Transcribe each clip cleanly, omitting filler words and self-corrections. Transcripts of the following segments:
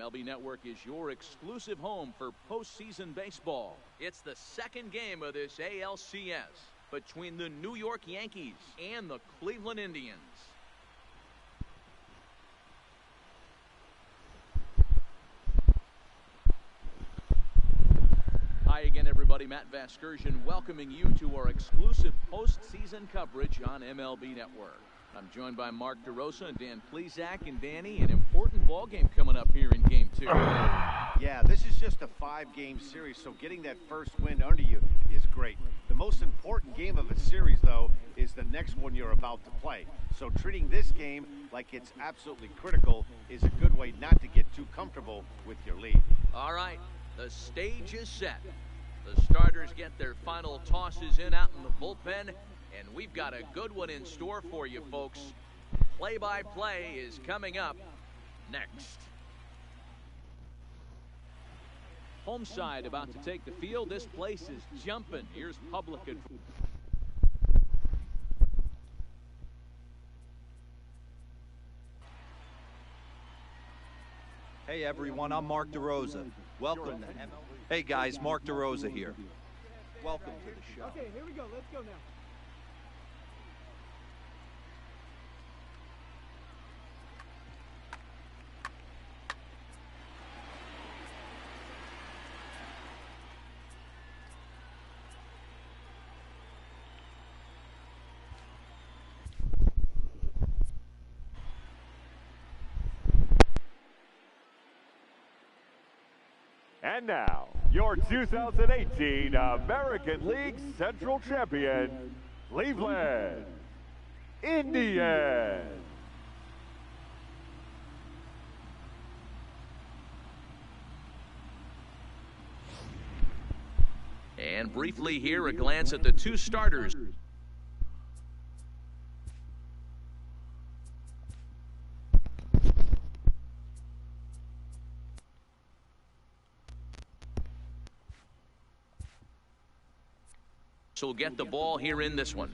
MLB Network is your exclusive home for postseason baseball. It's the second game of this ALCS between the New York Yankees and the Cleveland Indians. Hi again, everybody. Matt Vasgersian welcoming you to our exclusive postseason coverage on MLB Network. I'm joined by Mark DeRosa and Dan Plesac. And Danny, an important ball game coming up here in Game 2. Yeah, this is just a 5-game series, so getting that first win under you is great. The most important game of a series, though, is the next one you're about to play. So treating this game like it's absolutely critical is a good way not to get too comfortable with your lead. All right, the stage is set. The starters get their final tosses in out in the bullpen, and we've got a good one in store for you, folks. Play-by-play is coming up next. Home side about to take the field. This place is jumping. Here's public. Hey everyone, I'm Mark DeRosa. Welcome to MLB. Hey guys, Mark DeRosa here. Welcome to the show. Okay, here we go. Let's go now. And now, your 2018 American League Central Champion, Cleveland Indians. And briefly here, a glance at the two starters. So we'll get the ball here in this one.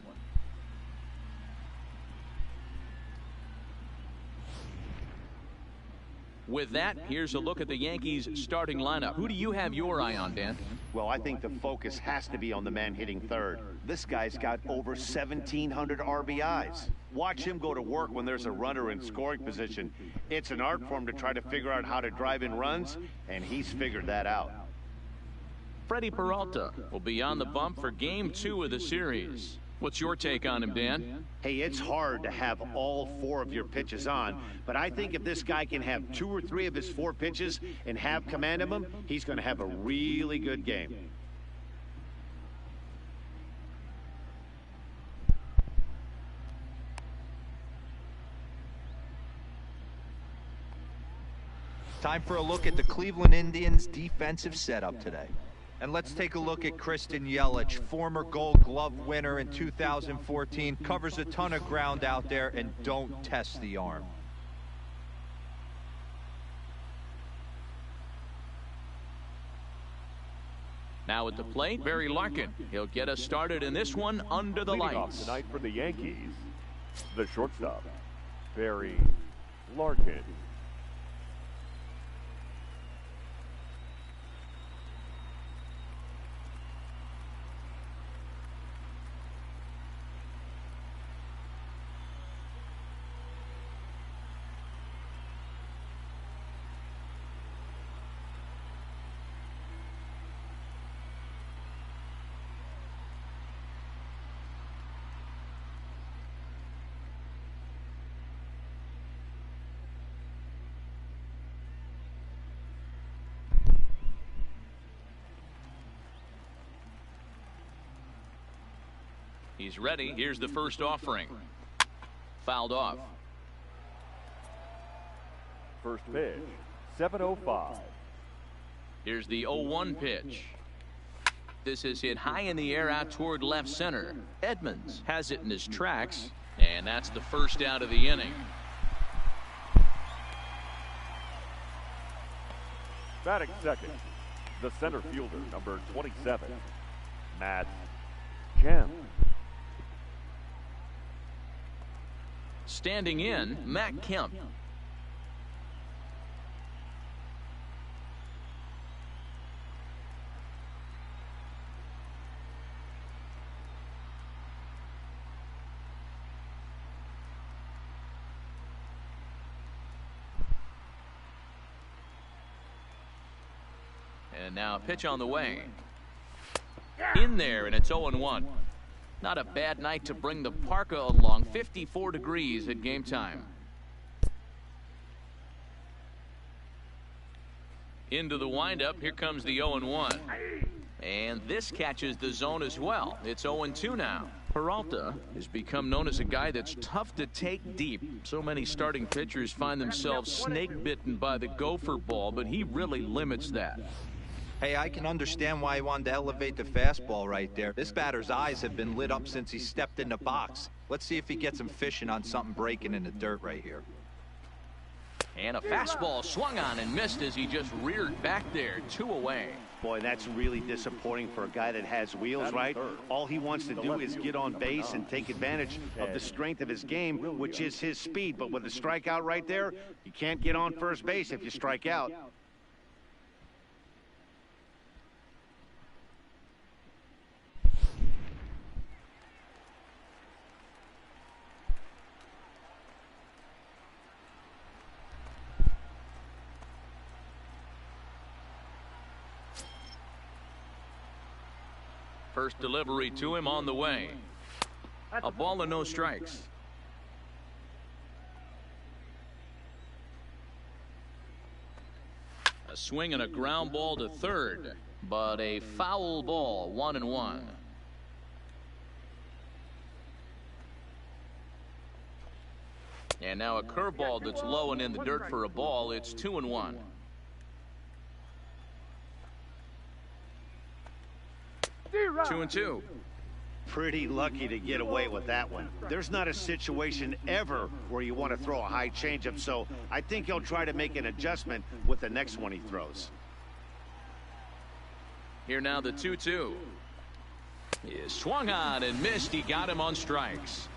With that, here's a look at the Yankees starting lineup. Who do you have your eye on, Dan? Well, I think the focus has to be on the man hitting third. This guy's got over 1,700 RBIs. Watch him go to work when there's a runner in scoring position. It's an art form to try to figure out how to drive in runs, and he's figured that out. Freddie Peralta will be on the bump for Game 2 of the series. What's your take on him, Dan? Hey, it's hard to have all 4 of your pitches on, but I think if this guy can have 2 or 3 of his 4 pitches and have command of them, he's going to have a really good game. Time for a look at the Cleveland Indians' defensive setup today. And let's take a look at Christian Yelich, former Gold Glove winner in 2014, covers a ton of ground out there and don't test the arm. Now at the plate, Barry Larkin. He'll get us started in this one under the Leading lights. off tonight for the Yankees, the shortstop, Barry Larkin. He's ready. Here's the first offering. Fouled off. First pitch, 7:05. Here's the 0-1 pitch. This is hit high in the air out toward left center. Edmonds has it in his tracks, and that's the first out of the inning. Batting second, the center fielder, number 27, Matt Kemp. Standing in, Matt Kemp. And now a pitch on the way. In there, and it's 0-1. Not a bad night to bring the parka along. 54 degrees at game time. Into the windup. Here comes the 0-1. And this catches the zone as well. It's 0-2 now. Peralta has become known as a guy that's tough to take deep. So many starting pitchers find themselves snake bitten by the gopher ball, but he really limits that. Hey, I can understand why he wanted to elevate the fastball right there. This batter's eyes have been lit up since he stepped in the box. Let's see if he gets him fishing on something breaking in the dirt right here. And a fastball swung on and missed as he just reared back there. 2 away. Boy, that's really disappointing for a guy that has wheels, right? All he wants to do is get on base and take advantage of the strength of his game, which is his speed. But with a strikeout right there, you can't get on first base if you strike out. First delivery to him on the way. A ball and no strikes. A swing and a ground ball to third, but a foul ball. 1-1. And now a curveball that's low and in the dirt for a ball. It's 2-1. 2-2. Pretty lucky to get away with that one. There's not a situation ever where you want to throw a high changeup, so I think he'll try to make an adjustment with the next one he throws. Here now the 2-2. He is swung on and missed. He got him on strikes.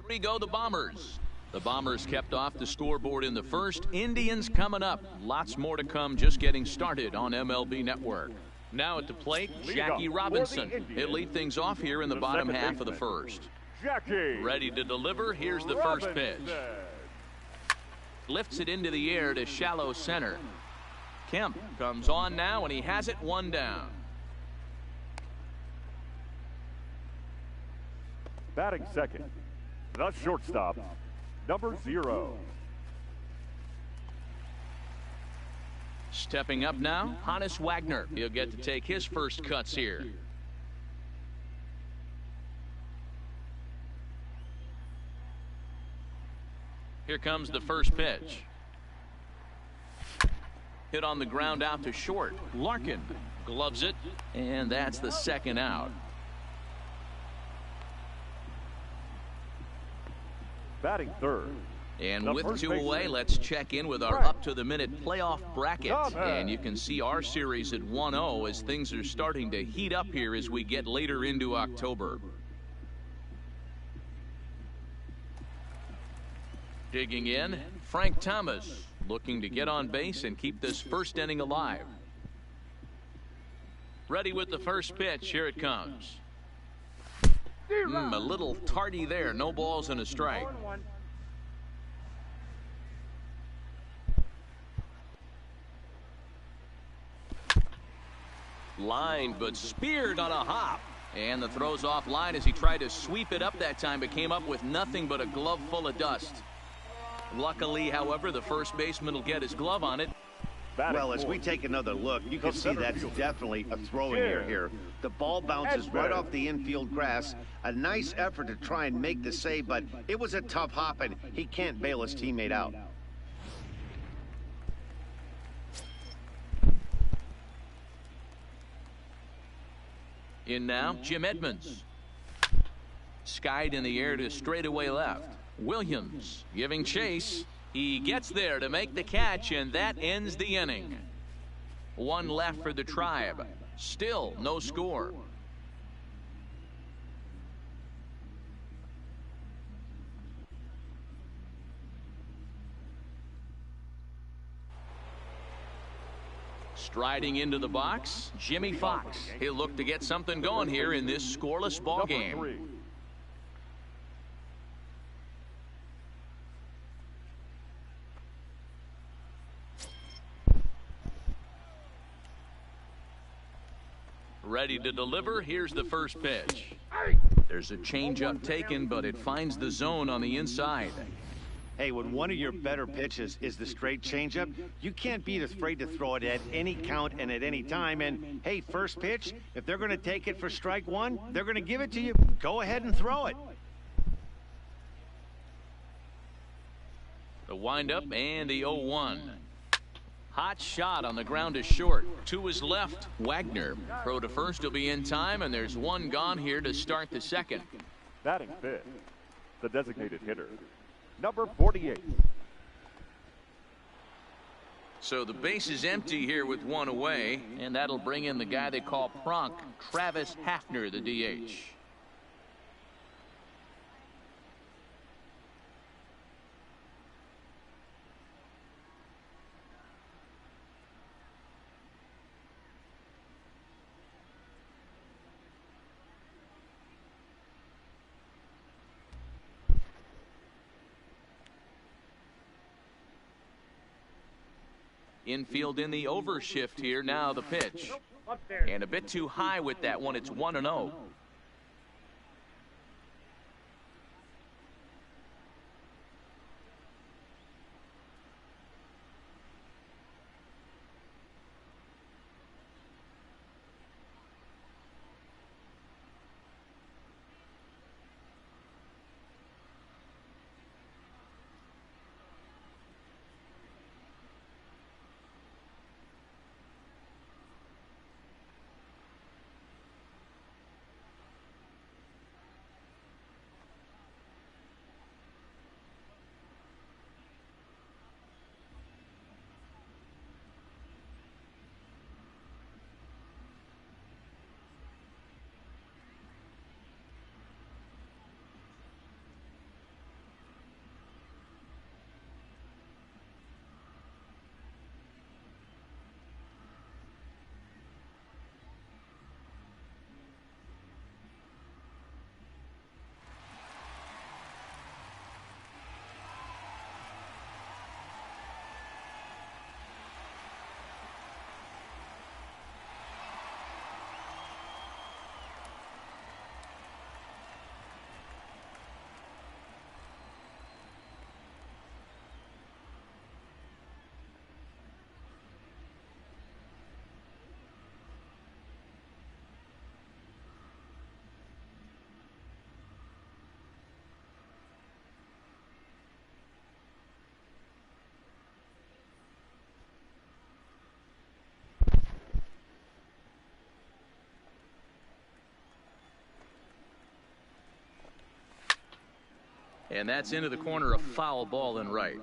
3 go the Bombers. The Bombers kept off the scoreboard in the first. Indians coming up. Lots more to come, just getting started on MLB Network. Now at the plate, Jackie Robinson. He'll lead things off here in the bottom half of the first. Ready to deliver. Here's the first pitch. Lifts it into the air to shallow center. Kemp comes on now, and he has it 1 down. Batting second, the shortstop, number 0. Stepping up now, Hannes Wagner. He'll get to take his first cuts here. Here comes the first pitch. Hit on the ground out to short. Larkin gloves it, and that's the second out. Batting third. And with 2 away, let's check in with our up-to-the-minute playoff bracket. And you can see our series at 1-0 as things are starting to heat up here as we get later into October. Digging in, Frank Thomas looking to get on base and keep this first inning alive. Ready with the first pitch. Here it comes. A little tardy there. No balls and a strike. Lined but speared on a hop. And the throw's off line as he tried to sweep it up that time, but came up with nothing but a glove full of dust. Luckily, however, the first baseman will get his glove on it. Well, as we take another look, you can see that's definitely a throwing error here. The ball bounces right off the infield grass. A nice effort to try and make the save, but it was a tough hop, and he can't bail his teammate out. In now, Jim Edmonds. Skied in the air to straightaway left. Williams giving chase. He gets there to make the catch, and that ends the inning. 1 left for the Tribe. Still no score. Striding into the box, Jimmy Fox. He'll look to get something going here in this scoreless ball game. Ready to deliver. Here's the first pitch. There's a changeup taken, but it finds the zone on the inside. Hey, when one of your better pitches is the straight changeup, you can't be afraid to throw it at any count and at any time. And, hey, first pitch, if they're going to take it for strike one, they're going to give it to you. Go ahead and throw it. The windup and the 0-1. Hot shot on the ground is short. To his left, Wagner. Throw to first will be in time, and there's one gone here to start the second. Batting fifth, the designated hitter, number 48. So the base is empty here with one away, and that'll bring in the guy they call Pronk, Travis Hafner, the DH. Infield in the overshift here. Now the pitch. And a bit too high with that one. It's 1-0. And that's into the corner, a foul ball and right.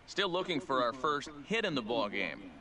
Still looking for our first hit in the ball game.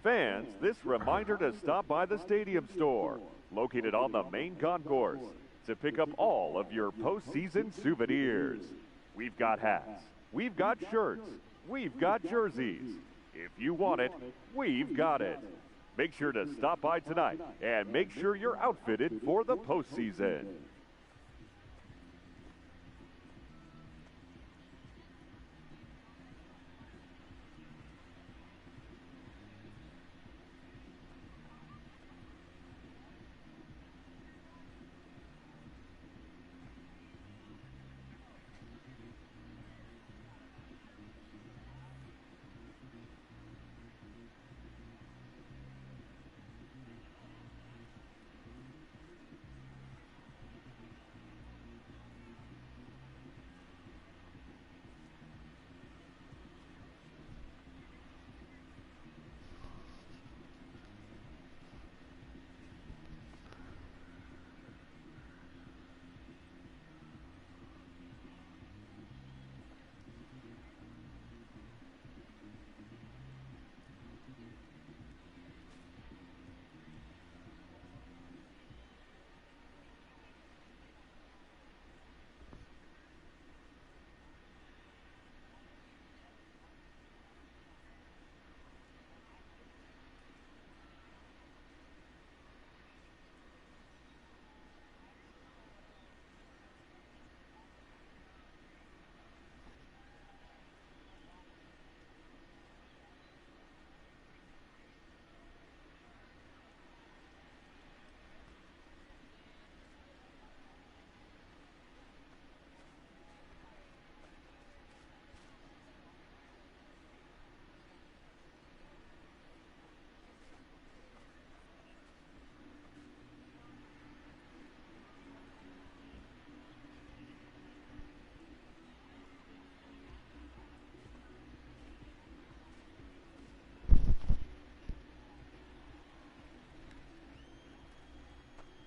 Fans, this reminder to stop by the Stadium Store, located on the main concourse, to pick up all of your postseason souvenirs. We've got hats, we've got shirts, we've got jerseys. If you want it, we've got it. Make sure to stop by tonight and make sure you're outfitted for the postseason.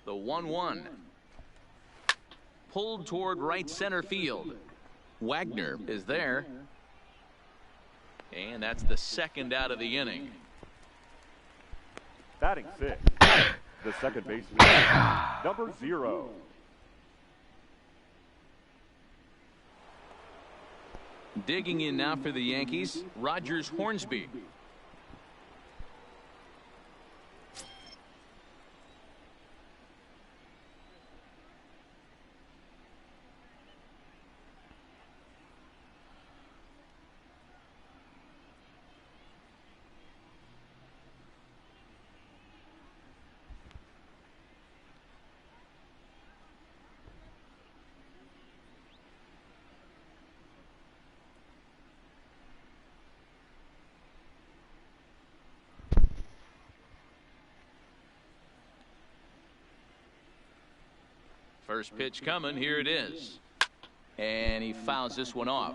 The 1-1. Pulled toward right center field. Wagner is there. And that's the second out of the inning. Batting sixth, the second baseman, number 0. Digging in now for the Yankees, Rogers Hornsby. First pitch coming. Here it is. And he fouls this one off.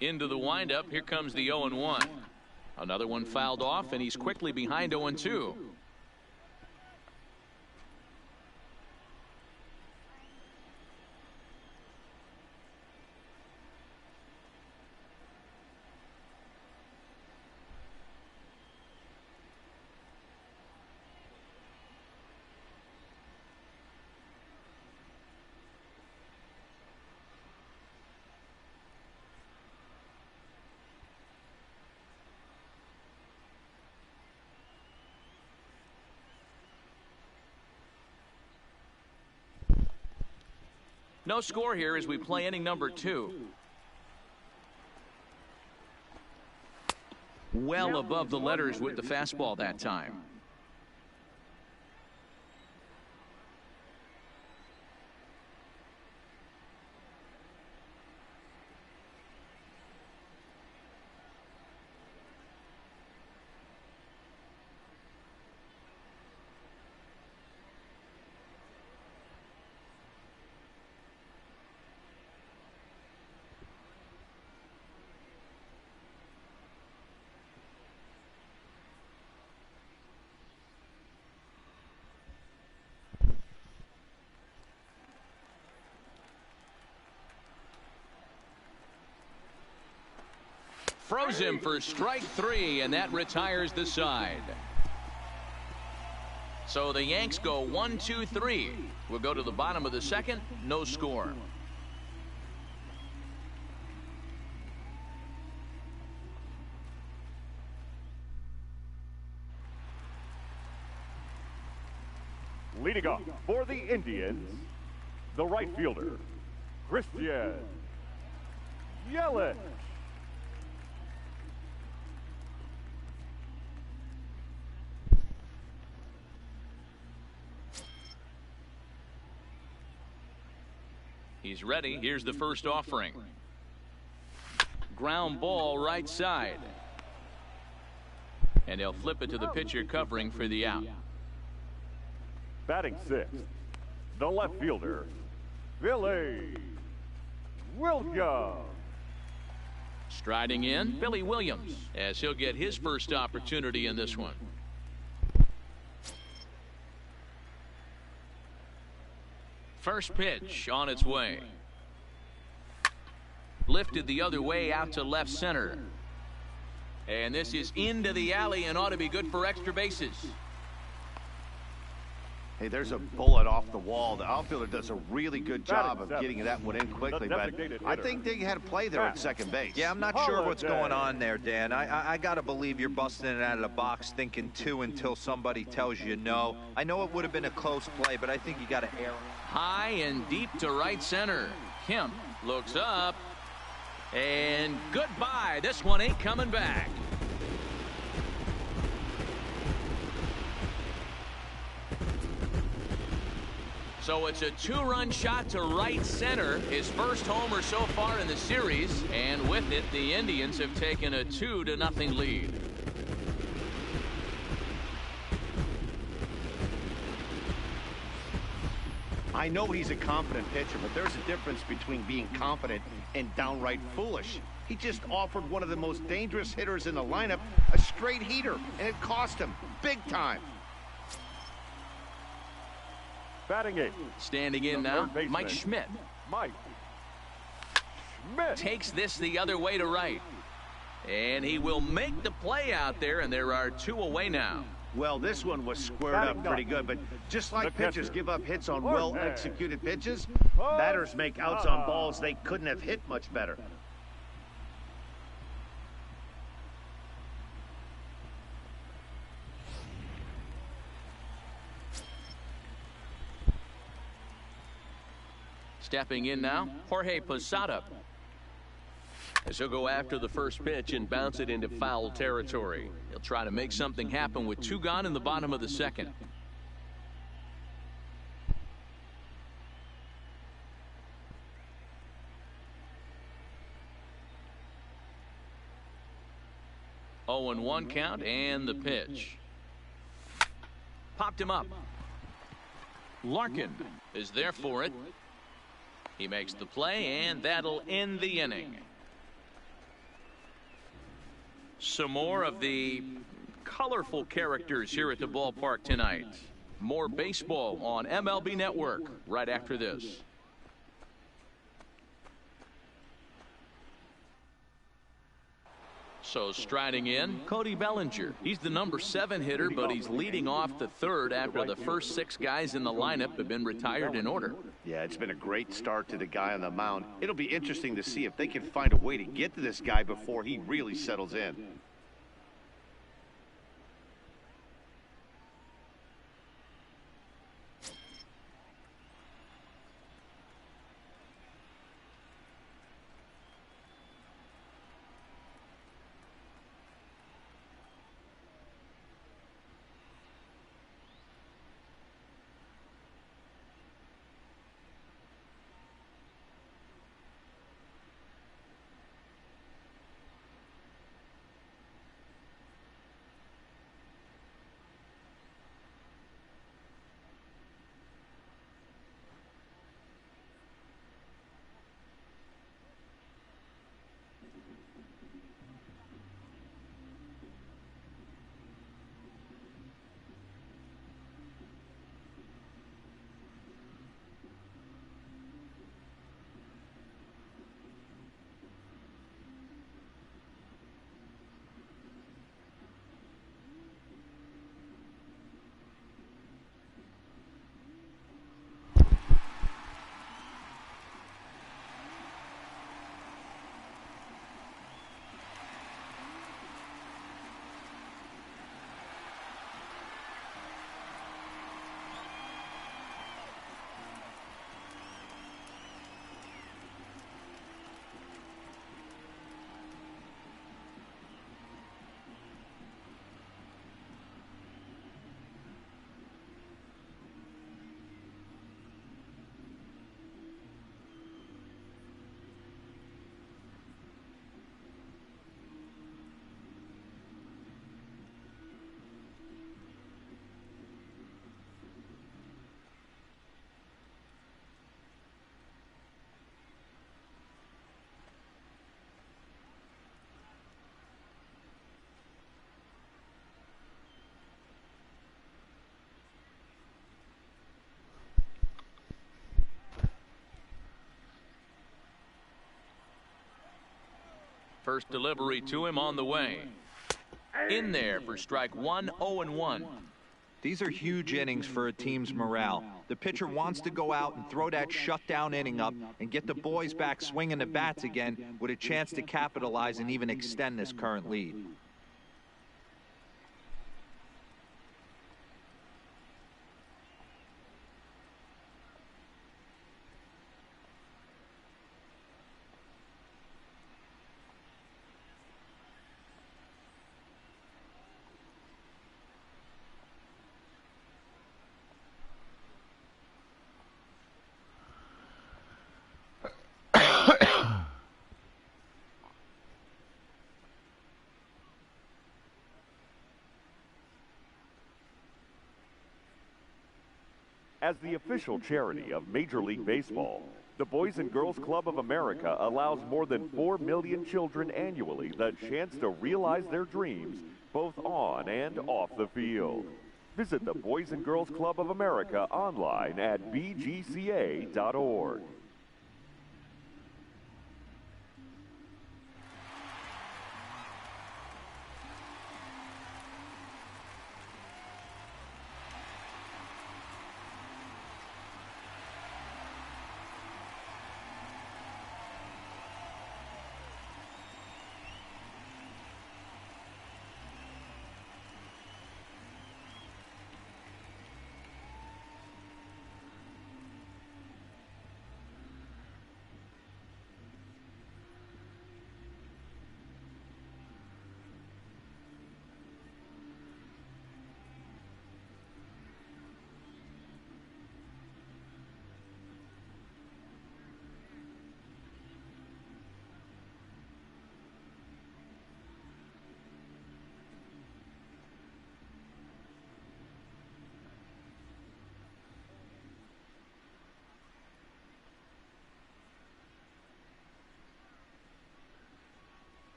Into the windup. Here comes the 0-1. Another one fouled off, and he's quickly behind 0-2. No score here as we play inning number 2. Well above the letters with the fastball that time. Throws him for strike 3, and that retires the side. So the Yanks go 1, 2, 3. We'll go to the bottom of the second. No score. Leading off for the Indians, the right fielder, Christian Yelich. He's ready. Here's the first offering. Ground ball right side. And he'll flip it to the pitcher covering for the out. Batting sixth, the left fielder, Billy Williams. Striding in, Billy Williams, as he'll get his first opportunity in this one. First pitch on its way. Lifted the other way out to left center. And this is into the alley and ought to be good for extra bases. Hey, there's a bullet off the wall. The outfielder does a really good job of getting that one in quickly, but I think they had a play there at second base. Yeah, I'm not sure what's going on there, Dan. I got to believe you're busting it out of the box thinking 2 until somebody tells you no. I know it would have been a close play, but I think you got to err. High and deep to right center. Kemp looks up. And goodbye. This one ain't coming back. So it's a 2-run shot to right center. His first homer so far in the series. And with it, the Indians have taken a 2-0 lead. I know he's a confident pitcher, but there's a difference between being confident and downright foolish. He just offered one of the most dangerous hitters in the lineup a straight heater, and it cost him big time. Batting eighth. Standing in now, Mike Schmidt. Mike Schmidt takes this the other way to right. And he will make the play out there, and there are 2 away now. Well, this one was squared up pretty good, but just like pitchers give up hits on well-executed pitches, batters make outs on balls they couldn't have hit much better. Stepping in now, Jorge Posada. As he'll go after the first pitch and bounce it into foul territory. He'll try to make something happen with 2 gone in the bottom of the second. Oh, and 1 count and the pitch. Popped him up. Larkin is there for it. He makes the play, and that'll end the inning. Some more of the colorful characters here at the ballpark tonight. More baseball on MLB Network right after this. So striding in, Cody Bellinger. He's the number 7 hitter, but he's leading off the 3rd after the first 6 guys in the lineup have been retired in order. Yeah, it's been a great start to the guy on the mound. It'll be interesting to see if they can find a way to get to this guy before he really settles in. First delivery to him on the way. In there for strike one, 0-1. These are huge innings for a team's morale. The pitcher wants to go out and throw that shutdown inning up and get the boys back swinging the bats again with a chance to capitalize and even extend this current lead. As the official charity of Major League Baseball, the Boys and Girls Club of America allows more than 4 million children annually the chance to realize their dreams both on and off the field. Visit the Boys and Girls Club of America online at bgca.org.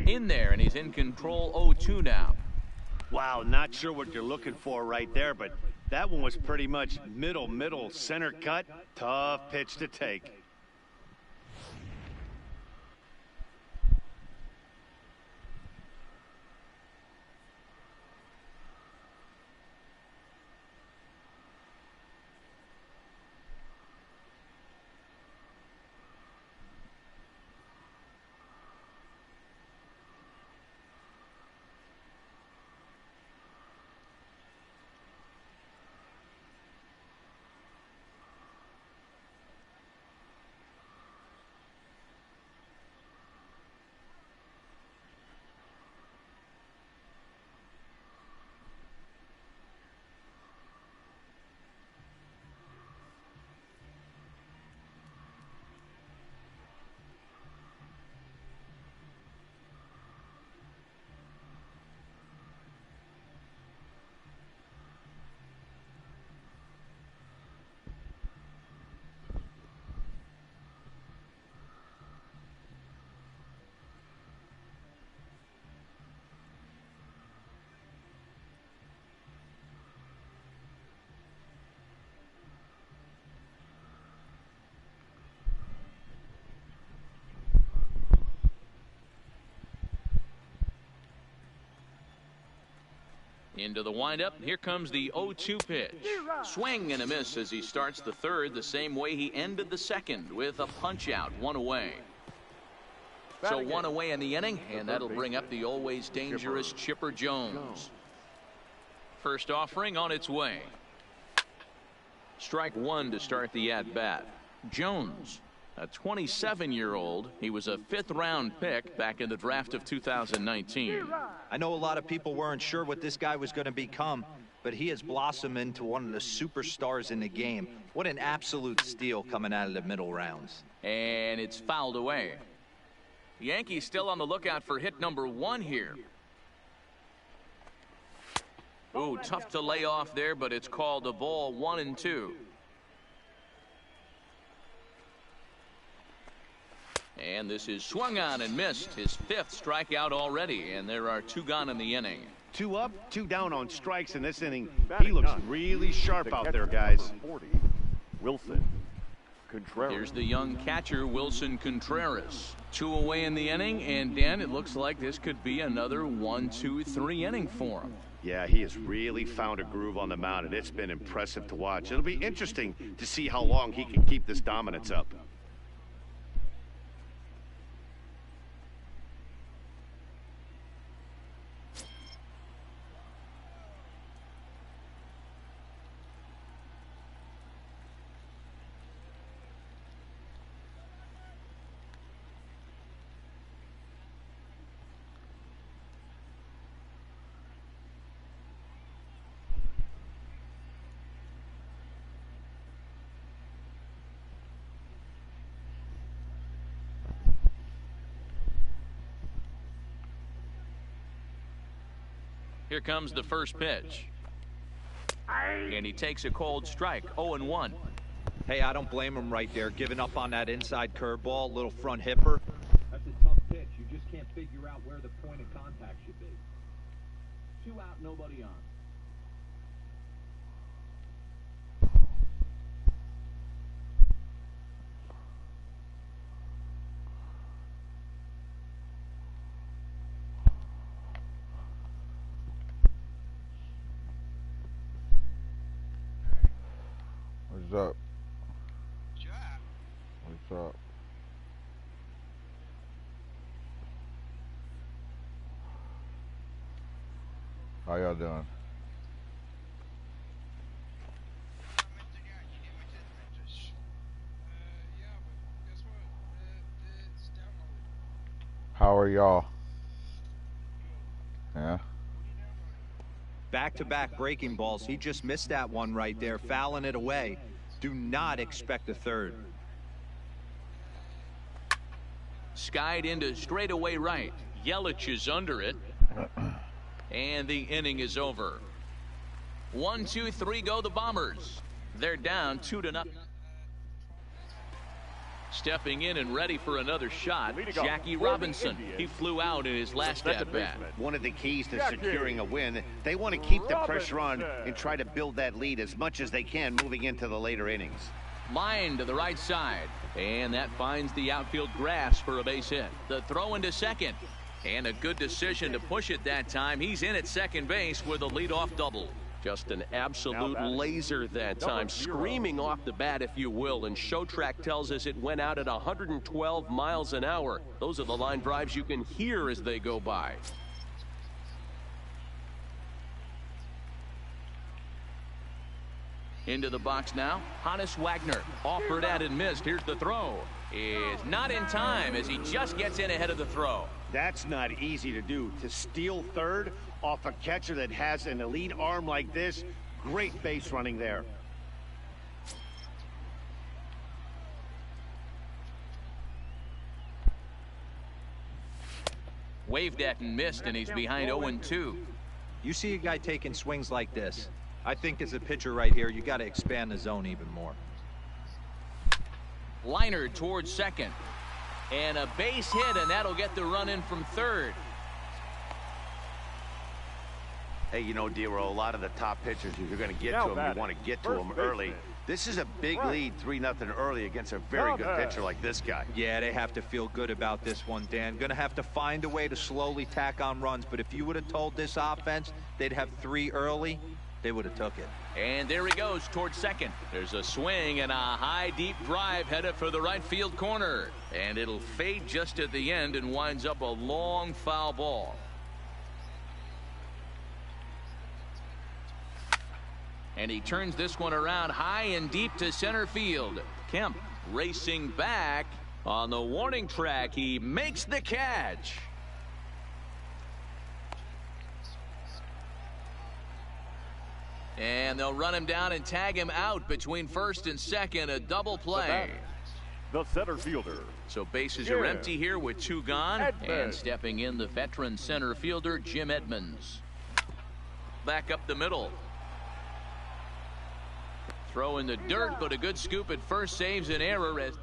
In there, and he's in control 0-2 now. Wow, not sure what you're looking for right there, but that one was pretty much middle, center cut. Tough pitch to take. Into the windup, here comes the 0-2 pitch. Swing and a miss as he starts the third the same way he ended the second, with a punch out, 1 away. So 1 away in the inning, and that'll bring up the always dangerous Chipper Jones. First offering on its way. Strike 1 to start the at-bat. Jones, a 27-year-old. He was a 5th-round pick back in the draft of 2019. I know a lot of people weren't sure what this guy was going to become, but he has blossomed into one of the superstars in the game. What an absolute steal coming out of the middle rounds. And it's fouled away. The Yankees still on the lookout for hit number 1 here. Ooh, tough to lay off there, but it's called a ball, 1-2. And this is swung on and missed. His 5th strikeout already, and there are 2 gone in the inning. 2 up, 2 down on strikes in this inning. He looks really sharp out there, guys. 40, Wilson Contreras. Here's the young catcher, Wilson Contreras. 2 away in the inning, and Dan, it looks like this could be another 1-2-3 inning for him. Yeah, he has really found a groove on the mound, and it's been impressive to watch. It'll be interesting to see how long he can keep this dominance up. Here comes the first pitch. And he takes a cold strike, 0-1. Hey, I don't blame him right there, giving up on that inside curveball, little front hipper. That's a tough pitch. You just can't figure out where the point of contact should be. 2 out, nobody on. What's up? What's up? How y'all doing? How are y'all? Yeah. Back-to-back breaking balls. He just missed that one right there, fouling it away. Do not expect a third. Skied into straightaway right. Yelich is under it. And the inning is over. 1-2-3 go the Bombers. They're down 2-0. Stepping in and ready for another shot, Jackie Robinson. He flew out in his last at-bat. One of the keys to securing a win, they want to keep the pressure on and try to build that lead as much as they can moving into the later innings. Line to the right side, and that finds the outfield grass for a base hit. The throw into second, and a good decision to push it that time. He's in at second base with a leadoff double. Just an absolute laser that time, screaming off the bat, if you will, and Showtrack tells us it went out at 112 miles an hour. Those are the line drives you can hear as they go by. Into the box now, Hannes Wagner. Offered at and missed. Here's the throw. Is not in time as he just gets in ahead of the throw. That's not easy to do. To steal third off a catcher that has an elite arm like this, great base running there. Waved at and missed, and he's behind 0-2. You see a guy taking swings like this. I think as a pitcher right here, you got to expand the zone even more. Liner towards second. And a base hit, and that'll get the run in from third. Hey, you know, Dero, a lot of the top pitchers, if you're going to get to them, you want to get to them early. This is a big lead, 3-0 early against a very good pitcher like this guy. Yeah, they have to feel good about this one, Dan. Going to have to find a way to slowly tack on runs, but if you would have told this offense they'd have 3 early, they would have took it. And there he goes towards second. There's a swing and a high, deep drive headed for the right field corner. And it'll fade just at the end and winds up a long foul ball. And he turns this one around high and deep to center field. Kemp racing back on the warning track. He makes the catch. And they'll run him down and tag him out between first and second. A double play. The center fielder. So bases are empty here with 2 gone. And stepping in, the veteran center fielder, Jim Edmonds. Back up the middle. Throw in the dirt, but a good scoop at first saves an error. As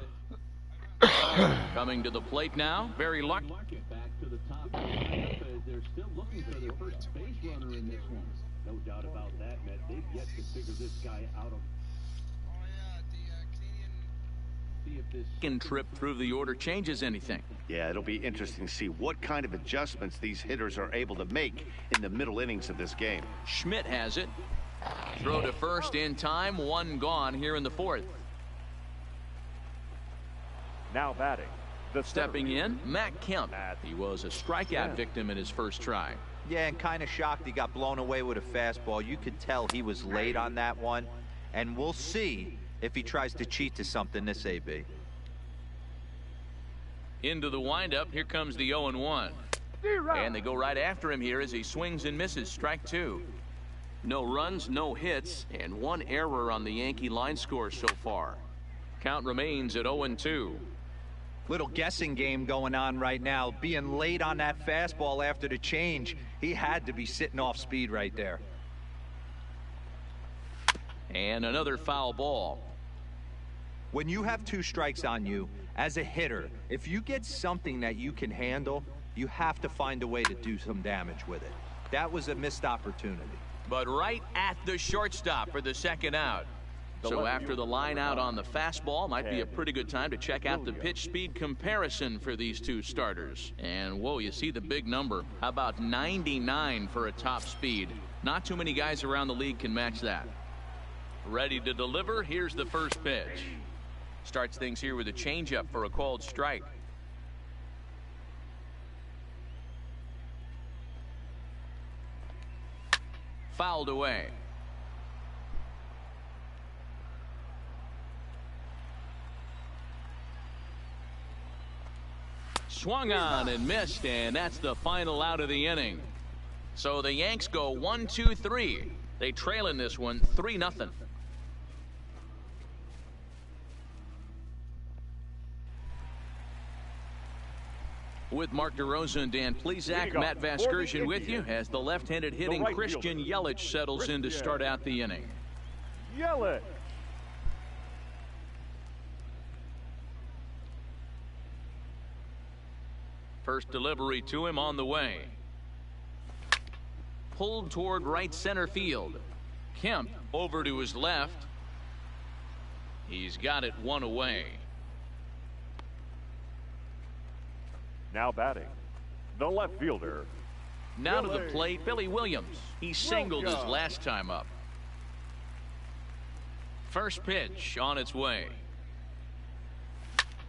coming to the plate now, very lucky. Back to the top. They're still looking for their first base runner in this one. No doubt about that, Matt. They've yet to figure this guy out. See if this second trip through the order changes anything. Yeah, it'll be interesting to see what kind of adjustments these hitters are able to make in the middle innings of this game. Schmidt has it. Throw to first in time. 1 gone here in the 4th. Now batting. Stepping in, Matt Kemp. He was a strikeout victim in his first try. Yeah, and kind of shocked he got blown away with a fastball. You could tell he was late on that one. And we'll see if he tries to cheat to something this AB. Into the windup. Here comes the 0-1. And they go right after him here as he swings and misses. Strike 2. No runs, no hits, and 1 error on the Yankee line score so far. Count remains at 0-2. Little guessing game going on right now. Being late on that fastball after the change, he had to be sitting off speed right there. And another foul ball. When you have 2 strikes on you, as a hitter, if you get something that you can handle, you have to find a way to do some damage with it. That was a missed opportunity. But right at the shortstop for the second out. So after the line out on the fastball, might be a pretty good time to check out the pitch speed comparison for these 2 starters. And whoa, you see the big number. How about 99 for a top speed? Not too many guys around the league can match that. Ready to deliver. Here's the first pitch. Starts things here with a changeup for a called strike. Fouled away. Swung on and missed, and that's the final out of the inning. So the Yanks go 1-2-3. They trail in this one 3-0. With Mark DeRosa and Dan Plesac, Matt Vasgersian with you as the left-handed hitting Christian Yelich settles in to start out the inning. Yelich. First delivery to him on the way. Pulled toward right center field. Kemp over to his left. He's got it 1 away. Now batting. The left fielder. Now to the plate, Billy Williams. He singled his last time up. First pitch on its way.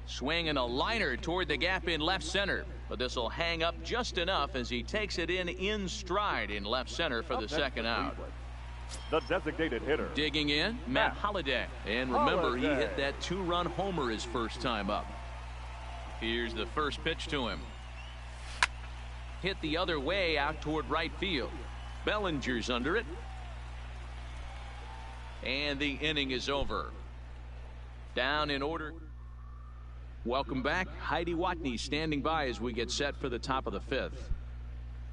Swinging a liner toward the gap in left center. But this will hang up just enough as he takes it in stride in left center for the second out. The designated hitter. Digging in, Matt Holliday. And remember, he hit that 2-run homer his first time up. Here's the first pitch to him. Hit the other way out toward right field. Bellinger's under it. And the inning is over. Down in order. Welcome back. Heidi Watney standing by as we get set for the top of the 5th.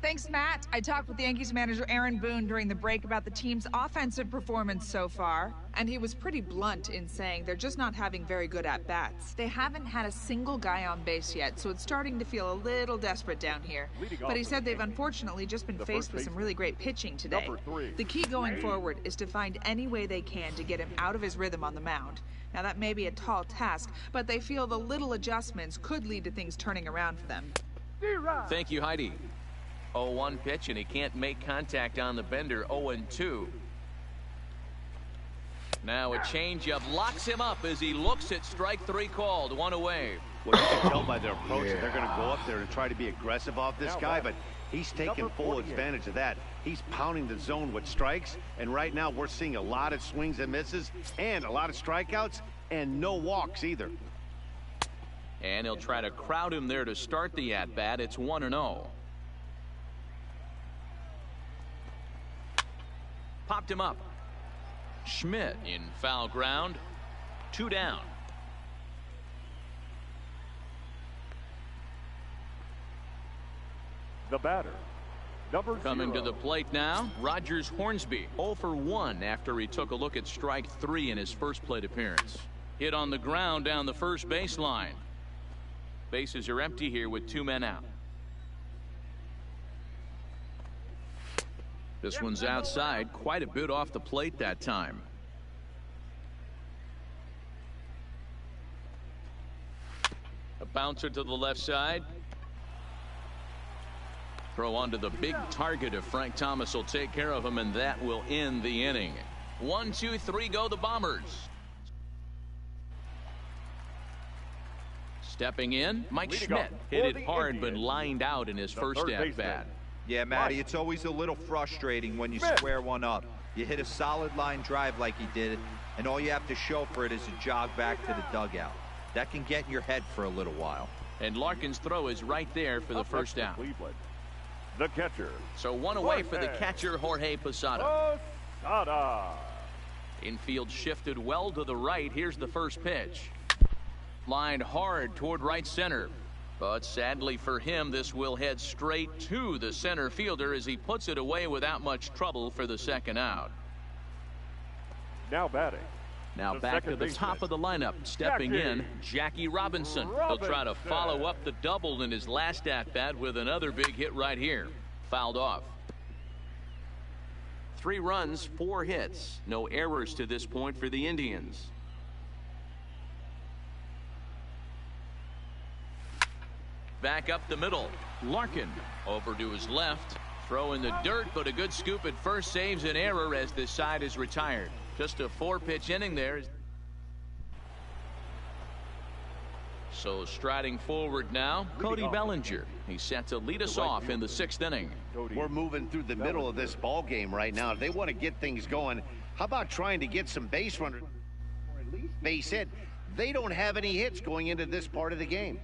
Thanks, Matt. I talked with Yankees manager Aaron Boone during the break about the team's offensive performance so far, and he was pretty blunt in saying they're just not having very good at-bats. They haven't had a single guy on base yet, so it's starting to feel a little desperate down here. But he said they've unfortunately just been faced with some really great pitching today. The key going forward is to find any way they can to get him out of his rhythm on the mound. Now, that may be a tall task, but they feel the little adjustments could lead to things turning around for them. Thank you, Heidi. 0-1 pitch, and he can't make contact on the bender. 0-2. Now a changeup locks him up as he looks at strike 3 called. 1 away. Well, you can tell by their approach that they're going to go up there and try to be aggressive off this guy, but he's taking full advantage of that. He's pounding the zone with strikes, and right now we're seeing a lot of swings and misses and a lot of strikeouts and no walks either. And he'll try to crowd him there to start the at-bat. It's 1-0. Popped him up. Schmidt in foul ground. 2 down. The batter, number 0. Coming to the plate now, Rogers Hornsby. 0 for 1 after he took a look at strike 3 in his first plate appearance. Hit on the ground down the first baseline. Bases are empty here with 2 men out. This one's outside, quite a bit off the plate that time. A bouncer to the left side. Throw onto the big target if Frank Thomas will take care of him, and that will end the inning. 1, 2, 3 go the Bombers. Stepping in, Mike Schmidt hit it hard but lined out in his first at-bat. Yeah, Matty, it's always a little frustrating when you square one up. You hit a solid line drive like he did, and all you have to show for it is a jog back to the dugout. That can get in your head for a little while. And Larkin's throw is right there for the first down. Cleveland, the catcher. So 1 away for the catcher, Jorge Posada. Posada. Infield shifted well to the right. Here's the first pitch. Lined hard toward right center. But sadly for him, this will head straight to the center fielder as he puts it away without much trouble for the second out. Now batting. Now back to the top of the lineup. Stepping in, Jackie Robinson. He'll try to follow up the double in his last at-bat with another big hit right here. Fouled off. 3 runs, 4 hits. No errors to this point for the Indians. Back up the middle. Larkin over to his left. Throw in the dirt, but a good scoop at first saves an error as this side is retired. Just a 4-pitch inning there. So striding forward now, Cody Bellinger. He's set to lead us off in the 6th inning. We're moving through the middle of this ball game right now. If they want to get things going, how about trying to get some base runners? Base hit. They don't have any hits going into this part of the game.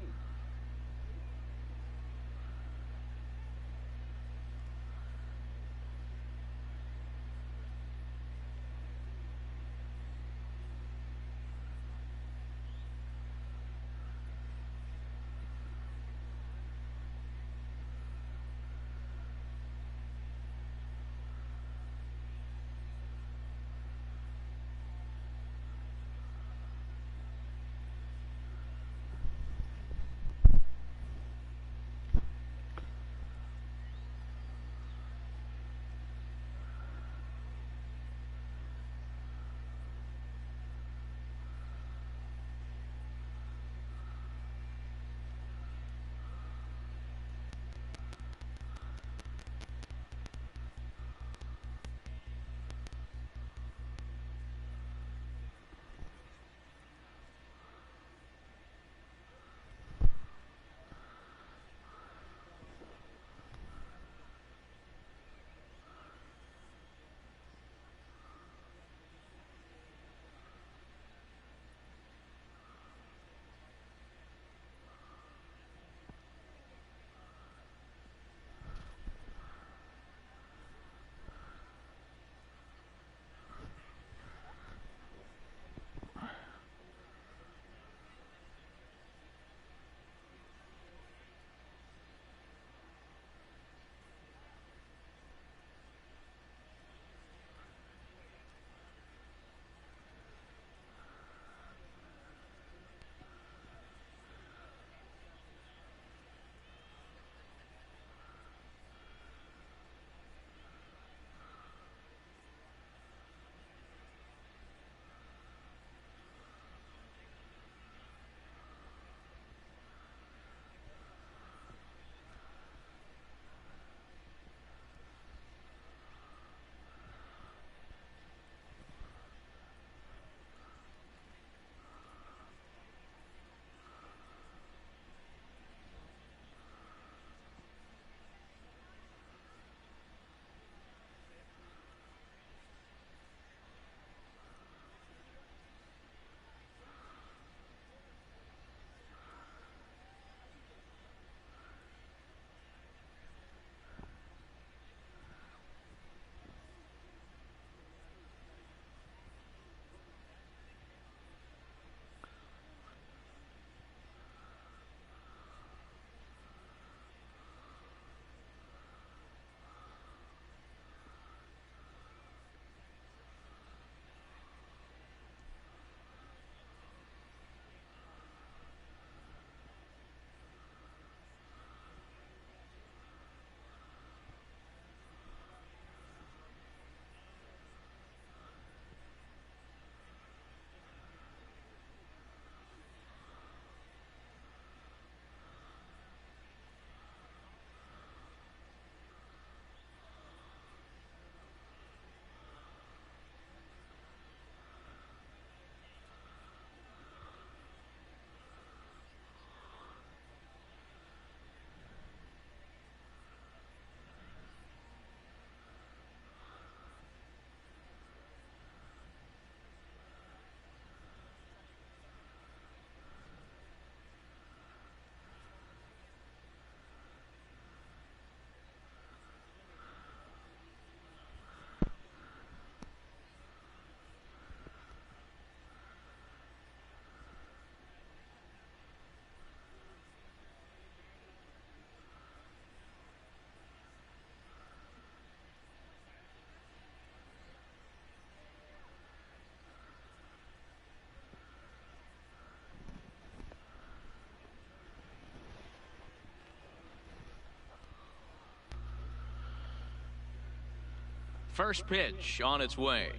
First pitch on its way.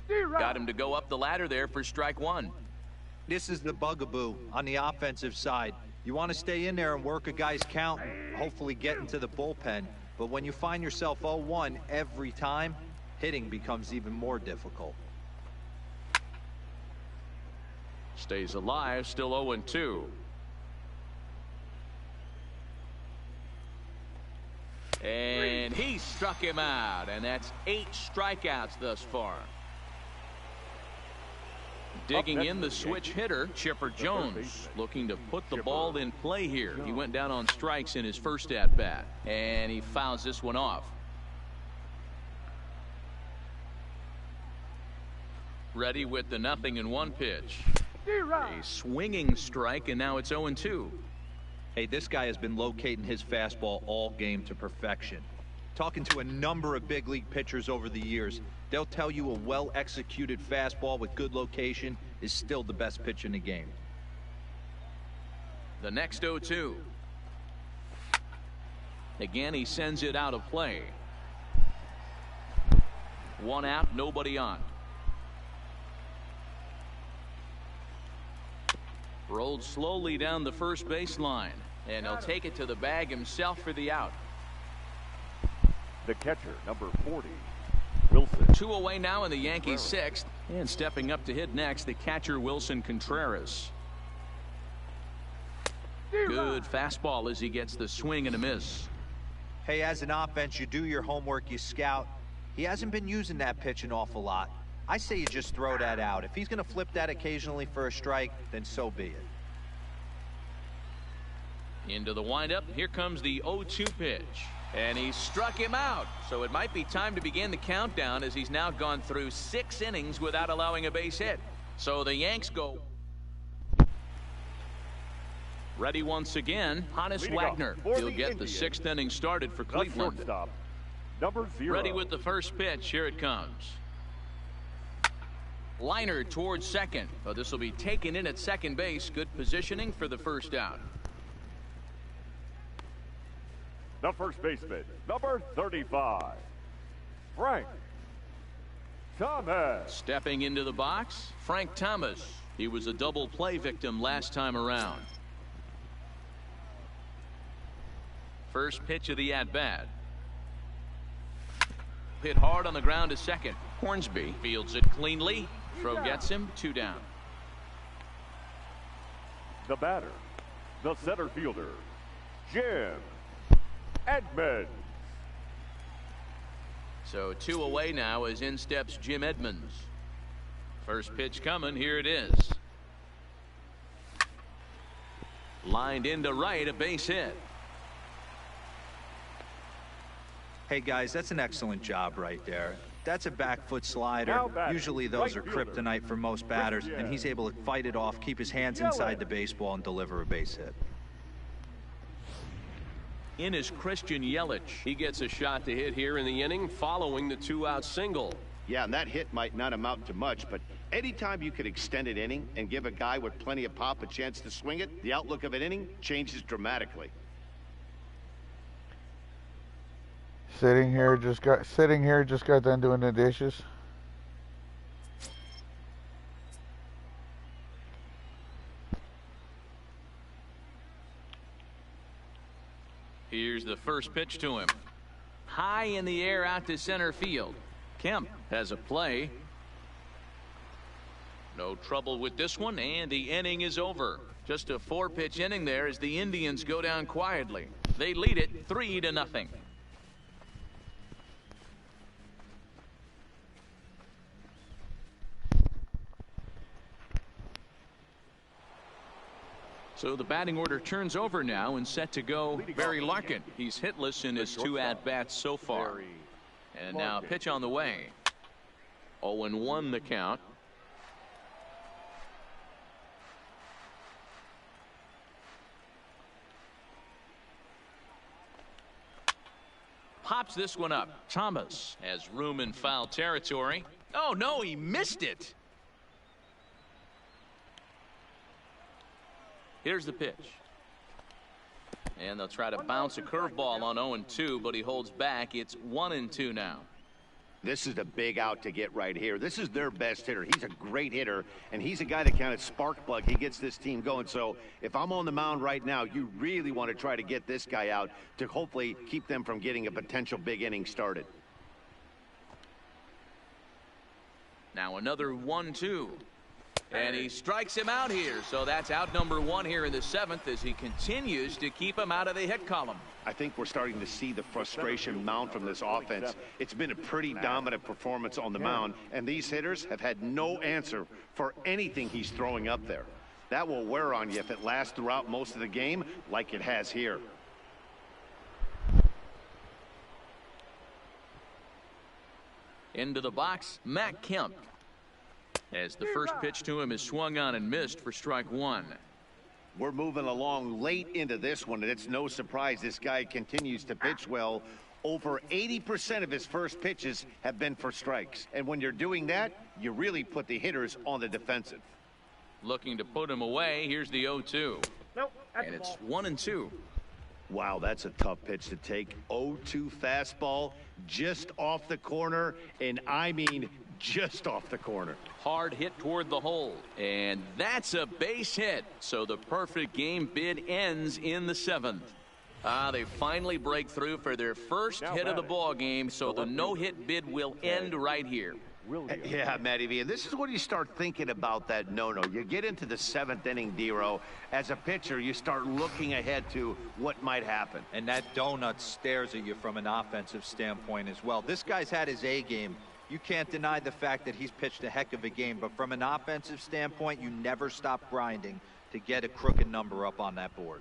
Got him to go up the ladder there for strike one. This is the bugaboo on the offensive side. You want to stay in there and work a guy's count and hopefully get into the bullpen. But when you find yourself 0-1 every time, hitting becomes even more difficult. Stays alive, still 0-2. And he struck him out, and that's 8 strikeouts thus far. Digging in the switch hitter, Chipper Jones, looking to put the ball in play here. He went down on strikes in his first at-bat, and he fouls this one off. Ready with the 0-1 pitch. A swinging strike, and now it's 0-2. Hey, this guy has been locating his fastball all game to perfection. Talking to a number of big league pitchers over the years, they'll tell you a well-executed fastball with good location is still the best pitch in the game. The next 0-2. Again, he sends it out of play. 1 out, nobody on. Rolled slowly down the first baseline, and he'll take it to the bag himself for the out. The catcher, number 40, Wilson. 2 away now in the Yankees' 6th, and stepping up to hit next, the catcher Wilson Contreras. Good fastball as he gets the swing and a miss. Hey, as an offense, you do your homework, you scout. He hasn't been using that pitch an awful lot. I say you just throw that out. If he's going to flip that occasionally for a strike, then so be it. Into the windup. Here comes the 0-2 pitch. And he struck him out. So it might be time to begin the countdown as he's now gone through 6 innings without allowing a base hit. So the Yanks go. Ready once again, Hannes Wagner. He'll get the 6th inning started for Cleveland. Shortstop, number 0. Ready with the first pitch. Here it comes. Liner towards second. But this will be taken in at second base. Good positioning for the first out. The first baseman, number 35, Frank Thomas. Stepping into the box, Frank Thomas. He was a double play victim last time around. First pitch of the at-bat. Hit hard on the ground to second. Hornsby fields it cleanly. Throw gets him, 2 down. The batter, the center fielder, Jim Edmonds. So 2 away now as in steps Jim Edmonds. First pitch coming. Here it is. Lined into right, a base hit. Hey, guys, that's an excellent job right there. That's a back foot slider. Usually those are kryptonite for most batters, and he's able to fight it off, keep his hands inside the baseball, and deliver a base hit. In is Christian Yelich. He gets a shot to hit here in the inning following the 2-out single. Yeah, and that hit might not amount to much, but anytime you can extend an inning and give a guy with plenty of pop a chance to swing it, the outlook of an inning changes dramatically. Sitting here, just got done doing the dishes. Here's the first pitch to him. High in the air out to center field. Kemp has a play. No trouble with this one, and the inning is over. Just a 4-pitch inning there as the Indians go down quietly. They lead it 3-0. So the batting order turns over now and set to go Barry Larkin. He's hitless in his 2 at-bats so far. And now a pitch on the way. 0-1 the count. Pops this one up. Thomas has room in foul territory. Oh no, he missed it. Here's the pitch. And they'll try to bounce a curveball on 0-2, but he holds back. It's 1-2 now. This is a big out to get right here. This is their best hitter. He's a great hitter, and he's a guy that kind of spark plug. He gets this team going. So if I'm on the mound right now, you really want to try to get this guy out to hopefully keep them from getting a potential big inning started. Now another 1-2. And he strikes him out here. So that's out number 1 here in the 7th as he continues to keep him out of the hit column. I think we're starting to see the frustration mount from this offense. It's been a pretty dominant performance on the mound, and these hitters have had no answer for anything he's throwing up there. That will wear on you if it lasts throughout most of the game like it has here. Into the box, Matt Kemp. As the first pitch to him is swung on and missed for strike 1. We're moving along late into this one, and it's no surprise this guy continues to pitch well. Over 80% of his first pitches have been for strikes. And when you're doing that, you really put the hitters on the defensive. Looking to put him away. Here's the 0-2. Nope, and it's 1-2. Wow, that's a tough pitch to take. 0-2 fastball just off the corner, and I mean just off the corner. Hard hit toward the hole, and that's a base hit. So the perfect game bid ends in the 7th. They finally break through for their first hit of the ball game, so the no-hit bid will end right here. Yeah, Matty V, and this is when you start thinking about that no-no. You get into the 7th inning, D-Row. As a pitcher, you start looking ahead to what might happen. And that donut stares at you from an offensive standpoint as well. This guy's had his A game. You can't deny the fact that he's pitched a heck of a game, but from an offensive standpoint, you never stop grinding to get a crooked number up on that board.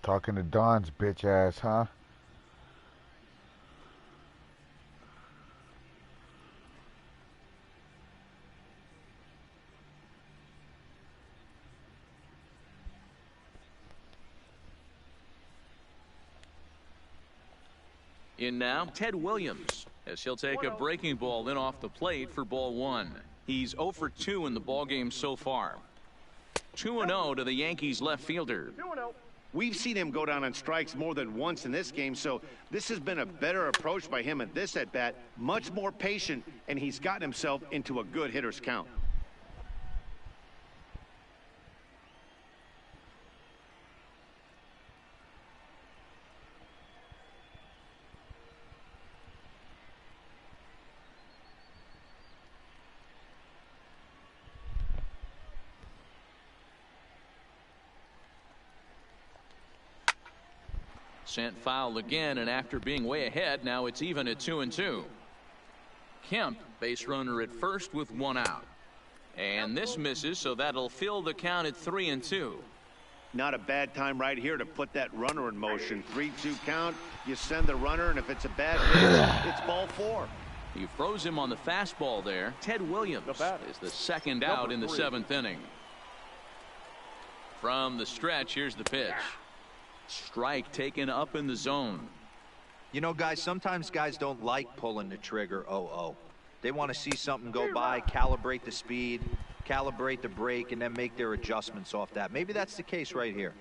Talking to Don's bitch ass, huh? In now, Ted Williams, as he'll take a breaking ball in off the plate for ball 1. He's 0 for 2 in the ball game so far. 2-0 to the Yankees left fielder. 2-0. We've seen him go down on strikes more than once in this game, so this has been a better approach by him at this at-bat. Much more patient, and he's gotten himself into a good hitter's count. Sent foul again, and after being way ahead, now it's even at 2-2. Kemp, base runner at first with 1 out. And this misses, so that'll fill the count at 3-2. Not a bad time right here to put that runner in motion. 3-2 count, you send the runner, and if it's a bad pitch, it's ball 4. He froze him on the fastball there. Ted Williams is the second out in the 7th inning. From the stretch, here's the pitch. Strike taken up in the zone. You know, guys, sometimes guys don't like pulling the trigger 0-0. They want to see something go by, calibrate the speed, calibrate the brake, and then make their adjustments off that. Maybe that's the case right here.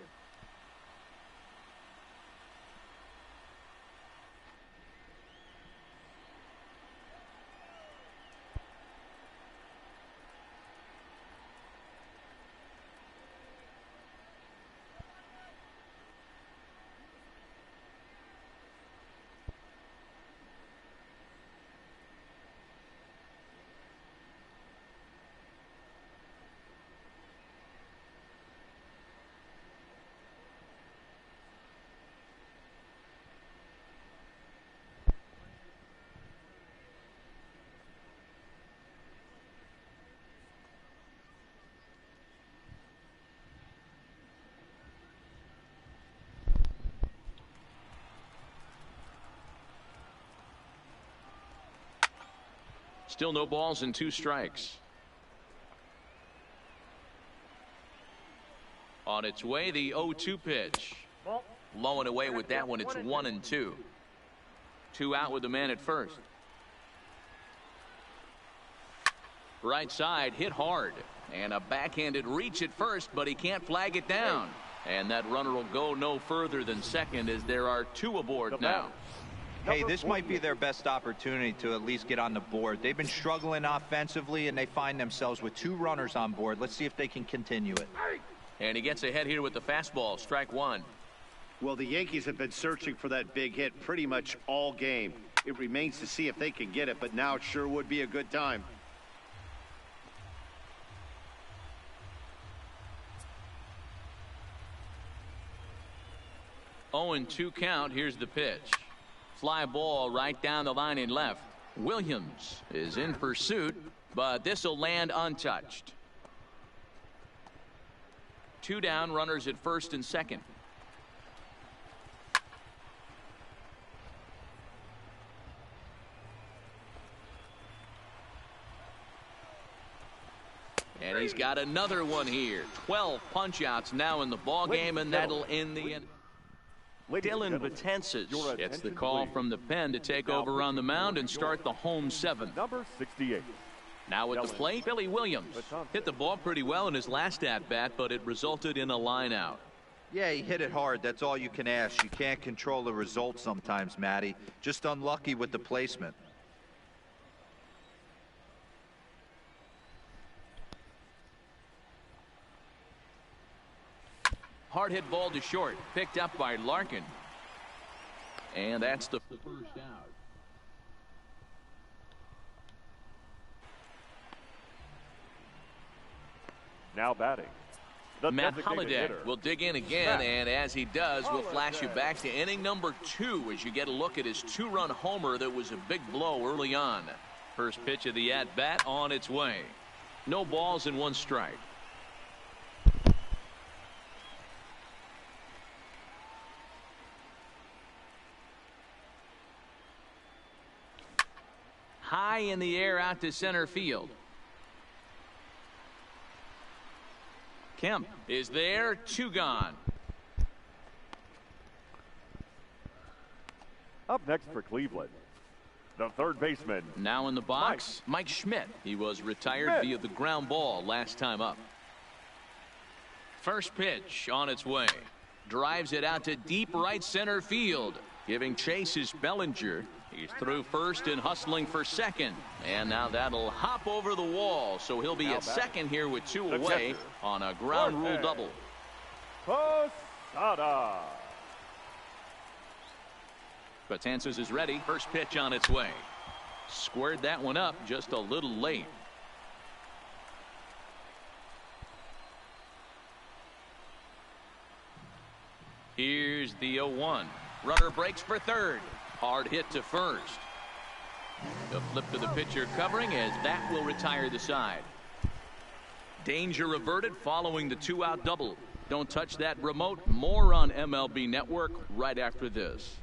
Still no balls and 2 strikes. On its way, the 0-2 pitch. Low and away with that one. It's 1-2. 2 out with the man at first. Right side hit hard. And a backhanded reach at first, but he can't flag it down. And that runner will go no further than second as there are 2 aboard now. Hey, this might be their best opportunity to at least get on the board. They've been struggling offensively, and they find themselves with 2 runners on board. Let's see if they can continue it. And he gets ahead here with the fastball. Strike 1. Well, the Yankees have been searching for that big hit pretty much all game. It remains to see if they can get it, but now it sure would be a good time. Oh, and 2 count. Here's the pitch. Fly ball right down the line and left. Williams is in pursuit, but this will land untouched. 2 down, runners at first and second. And he's got another one here. 12 punch-outs now in the ball game, and that'll end the end. Dylan Betances gets the call from the pen to take over on the mound and start the home 7th. Number 68. Now at the plate, Billy Williams hit the ball pretty well in his last at-bat, but it resulted in a line out. Yeah, he hit it hard. That's all you can ask. You can't control the result sometimes, Matty. Just unlucky with the placement. Hard hit ball to short, picked up by Larkin. And that's the first out. Now batting. Matt Holliday will dig in again, and as he does, we'll flash you back to inning number 2 as you get a look at his 2-run homer that was a big blow early on. First pitch of the at-bat on its way. No balls and 1 strike. High in the air out to center field. Kemp is there, 2 gone. Up next for Cleveland, the third baseman. Now in the box, Mike Schmidt. He was retired via the ground ball last time up. First pitch on its way. Drives it out to deep right center field. Giving chase is Bellinger. He's through first and hustling for second. And now that'll hop over the wall. So he'll be at second here with 2 away on a ground rule double. Posada. Betances is ready. First pitch on its way. Squared that one up just a little late. Here's the 0-1. Runner breaks for third. Hard hit to first. The flip to the pitcher covering as that will retire the side. Danger averted following the 2-out double. Don't touch that remote. More on MLB Network right after this.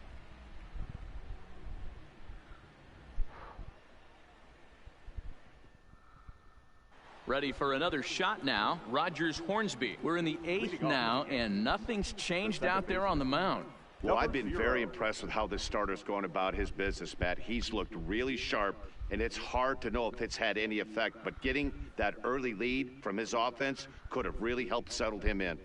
Ready for another shot now. Rogers Hornsby. We're in the 8th now, and nothing's changed out there on the mound. Well, I've been very impressed with how this starter's going about his business, Matt. He's looked really sharp, and it's hard to know if it's had any effect, but getting that early lead from his offense could have really helped settle him in.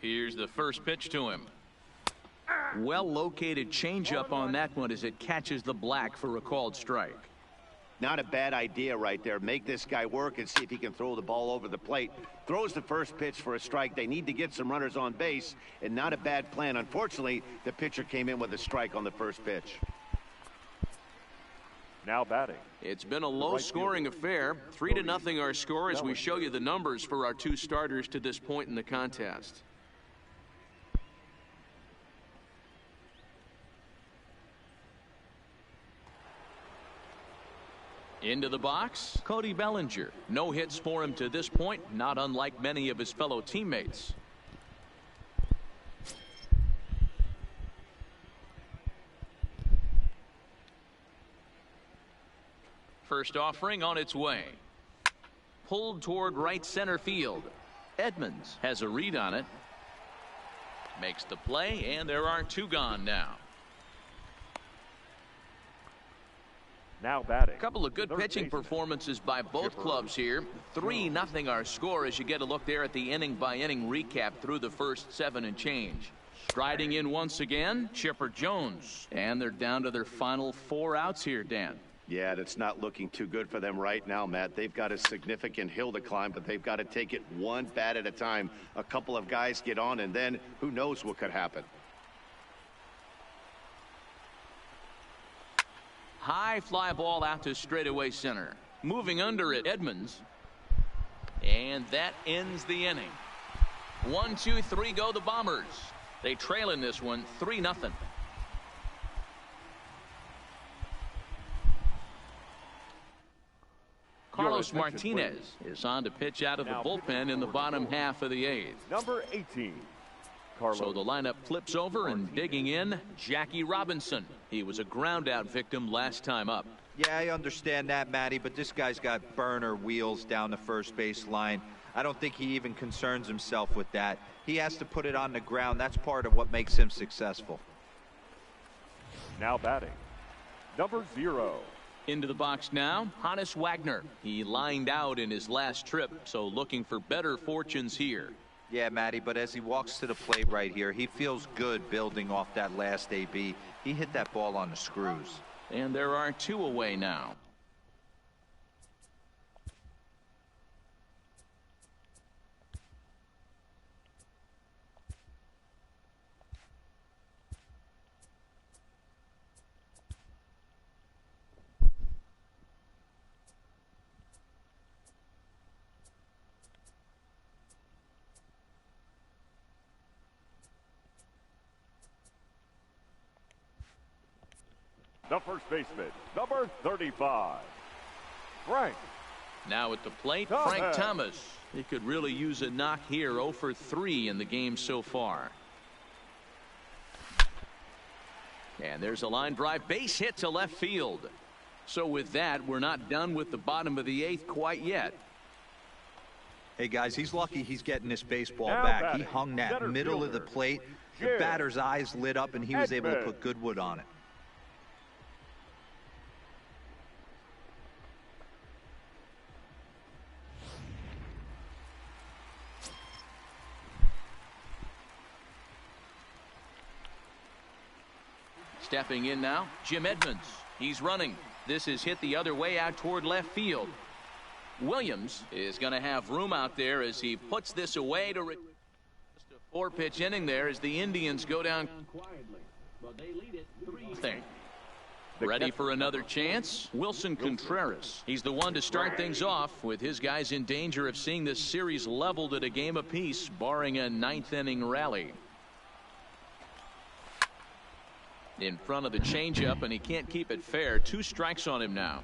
Here's the first pitch to him. Well located changeup on that one as it catches the black for a called strike. Not a bad idea right there. Make this guy work and see if he can throw the ball over the plate. Throws the first pitch for a strike. They need to get some runners on base, and not a bad plan. Unfortunately, the pitcher came in with a strike on the first pitch. Now batting. It's been a low-scoring affair. 3-0 our score as we show you the numbers for our two starters to this point in the contest. Into the box, Cody Bellinger. No hits for him to this point, not unlike many of his fellow teammates. First offering on its way. Pulled toward right center field. Edmonds has a read on it. Makes the play, and there are two gone now. Now batting. A couple of good pitching performances by both clubs here. 3-0 our score as you get a look there at the inning-by-inning recap through the first 7 and change. Striding in once again, Chipper Jones. And they're down to their final 4 outs here, Dan. Yeah, that's not looking too good for them right now, Matt. They've got a significant hill to climb, but they've got to take it one bat at a time. A couple of guys get on, and then who knows what could happen. High fly ball out to straightaway center. Moving under it, Edmonds. And that ends the inning. 1, 2, 3 go the Bombers. They trail in this one 3-0. Carlos Martinez is on to pitch out of the bullpen in the bottom half of the 8th. Number 18. So the lineup flips over, and digging in, Jackie Robinson. He was a ground out victim last time up. Yeah, I understand that, Matty, but this guy's got burner wheels down the first base line. I don't think he even concerns himself with that. He has to put it on the ground. That's part of what makes him successful. Now batting. Number 0. Into the box now, Hannes Wagner. He lined out in his last trip, so looking for better fortunes here. Yeah, Matty, but as he walks to the plate right here, he feels good building off that last AB. He hit that ball on the screws. And there are 2 away now. The first baseman, number 35. Frank. Now at the plate, Thomas. Frank Thomas. He could really use a knock here. 0 for 3 in the game so far. And there's a line drive base hit to left field. So with that, we're not done with the bottom of the 8th quite yet. Hey, guys, he's lucky he's getting this baseball Now back. batting, He hung that center middle of the fielder, plate. The Jim batter's eyes lit up, and he was able to Edmonds. put good wood on it. Stepping in now, Jim Edmonds. He's running. This is hit the other way out toward left field. Williams is going to have room out there as he puts this away to just a 4-pitch inning there as the Indians go down quietly, but they lead it 3-0. Ready for another chance? Wilson Contreras. He's the one to start things off with his guys in danger of seeing this series leveled at a game apiece, barring a 9th inning rally. In front of the changeup, and he can't keep it fair. 2 strikes on him now.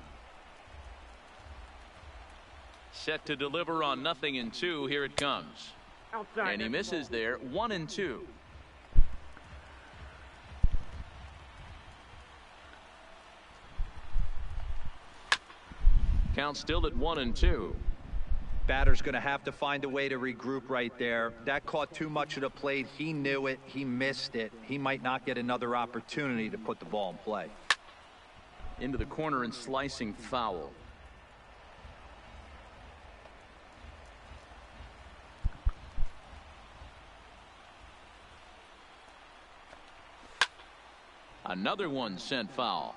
Set to deliver on 0-2. Here it comes. And he misses there. 1-2. Count still at 1-2. Batter's going to have to find a way to regroup right there. That caught too much of the plate. He knew it. He missed it. He might not get another opportunity to put the ball in play. Into the corner and slicing foul. Another one sent foul.